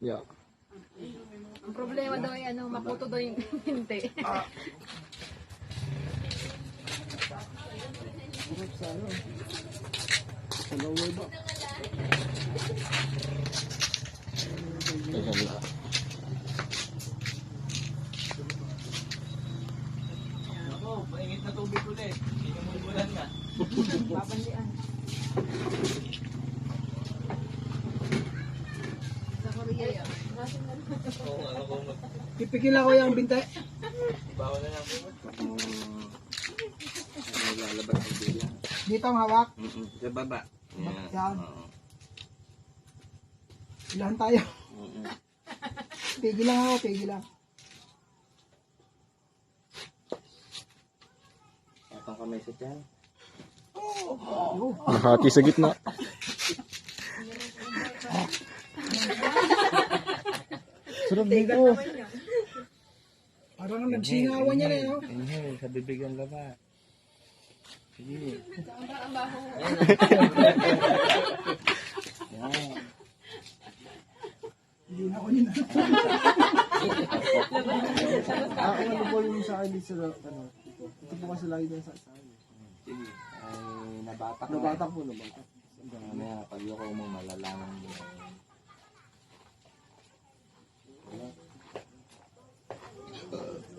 Yeah. Ang problema daw ay ano, maputo daw yung hindi. Sa ano? Sa lower ba? Ako, maingit na tubig ulit. Sinumulbulan na. Papandian. Sa Korea yan. Oo, ano ko mag... Pipigil ako yung binte. Bawal na lang po. Lalabas ang bila. Dito ang hawak. Sa baba. Yan. Oo. Ilahan tayo. Oo. Pigil lang ako, pigil lang. Atang kamay sa tiyan. Nakati sa gitna. Sarap nito. Parang nagsingawan niya na yun. Inhale, sa bibig ang laba. Sige. Yan. Hindi na ako yun. Ano po yung sa akin dito sa ano? Ito po kasi lagi din sa akin. Sige. Ay, nabatak na. Nabatak po, nabatak. Mamaya, pag yoko mo, malalaman mo. Wala.